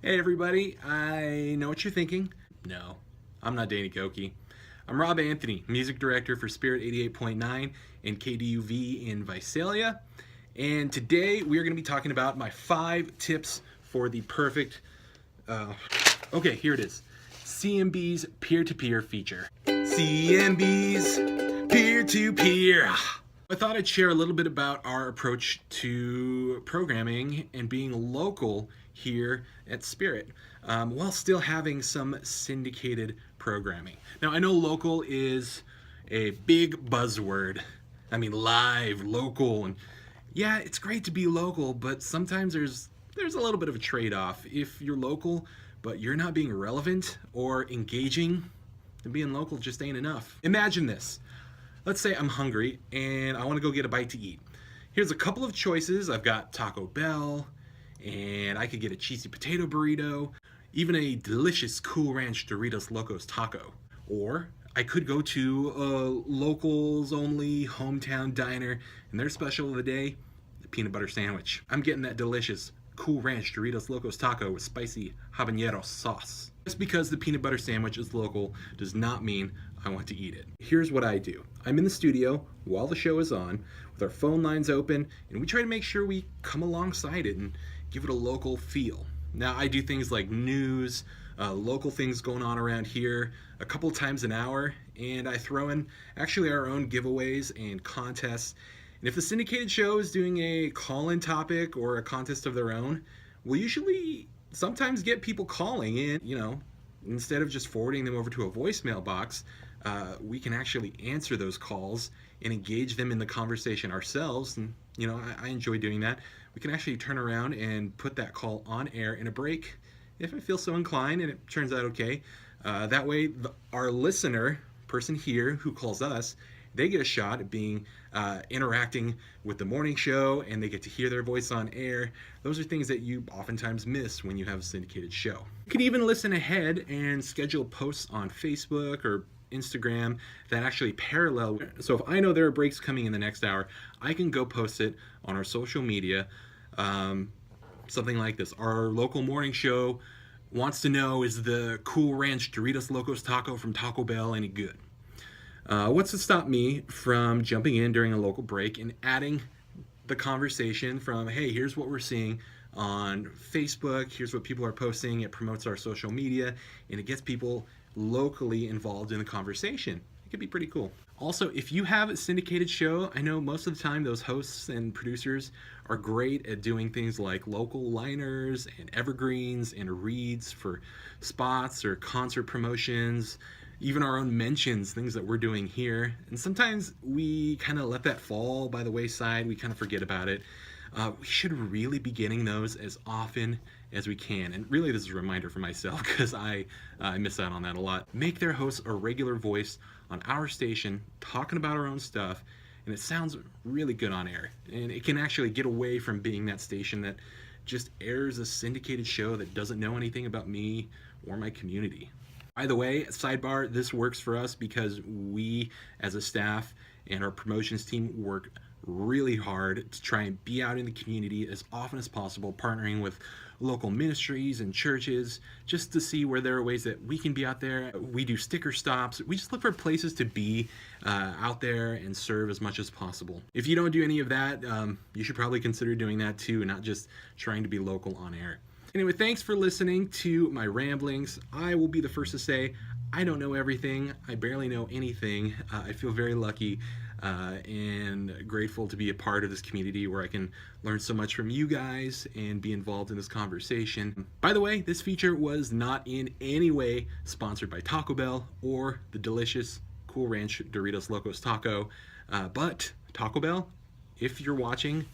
Hey everybody, I know what you're thinking. No, I'm not Danny Koki. I'm Rob Anthony, music director for Spirit 88.9 and KDUV in Visalia. And today we are going to be talking about my 5 tips for the perfect, okay, here it is. CMB's peer-to-peer feature. CMB's peer-to-peer. I thought I'd share a little bit about our approach to programming and being local here at Spirit, while still having some syndicated programming. Now, I know local is a big buzzword. I mean, live, local, and yeah, it's great to be local, but sometimes there's a little bit of a trade-off. If you're local, but you're not being relevant or engaging, then being local just ain't enough. Imagine this. Let's say I'm hungry and I want to go get a bite to eat. Here's a couple of choices. I've got Taco Bell, and I could get a cheesy potato burrito, even a delicious Cool Ranch Doritos Locos taco. Or I could go to a locals only hometown diner, and their special of the day, the peanut butter sandwich. I'm getting that delicious Cool Ranch Doritos Locos taco with spicy habanero sauce. Just because the peanut butter sandwich is local does not mean I want to eat it. Here's what I do. I'm in the studio while the show is on with our phone lines open, and we try to make sure we come alongside it and give it a local feel. Now, I do things like news, local things going on around here a couple times an hour, and I throw in actually our own giveaways and contests. And if the syndicated show is doing a call-in topic or a contest of their own, we'll usually sometimes get people calling in, instead of just forwarding them over to a voicemail box, we can actually answer those calls and engage them in the conversation ourselves. And, I enjoy doing that. We can actually turn around and put that call on air in a break if I feel so inclined and it turns out okay. That way, our listener, person here who calls us, they get a shot at being interacting with the morning show, and they get to hear their voice on air. Those are things that you oftentimes miss when you have a syndicated show. You could even listen ahead and schedule posts on Facebook or Instagram that actually parallel. So if I know there are breaks coming in the next hour, I can go post it on our social media. Something like this. Our local morning show wants to know, is the Cool Ranch Doritos Locos taco from Taco Bell any good? What's to stop me from jumping in during a local break and adding the conversation from, hey, here's what we're seeing on Facebook, here's what people are posting, it promotes our social media, and it gets people locally involved in the conversation. It could be pretty cool. Also, if you have a syndicated show, I know most of the time those hosts and producers are great at doing things like local liners and evergreens and reads for spots or concert promotions, even our own mentions, things that we're doing here. And sometimes we kind of let that fall by the wayside. We kind of forget about it. We should really be getting those as often as we can. And really, this is a reminder for myself because I miss out on that a lot. Make their hosts a regular voice on our station, talking about our own stuff, and it sounds really good on air. And it can actually get away from being that station that just airs a syndicated show that doesn't know anything about me or my community. By the way, sidebar, this works for us because we as a staff and our promotions team work really hard to try and be out in the community as often as possible, partnering with local ministries and churches just to see where there are ways that we can be out there. We do sticker stops. We just look for places to be out there and serve as much as possible. If you don't do any of that, you should probably consider doing that too, and not just trying to be local on air. Anyway, thanks for listening to my ramblings. I will be the first to say I don't know everything. I barely know anything. I feel very lucky and grateful to be a part of this community where I can learn so much from you guys and be involved in this conversation. By the way, this feature was not in any way sponsored by Taco Bell or the delicious Cool Ranch Doritos Locos taco, but Taco Bell, if you're watching,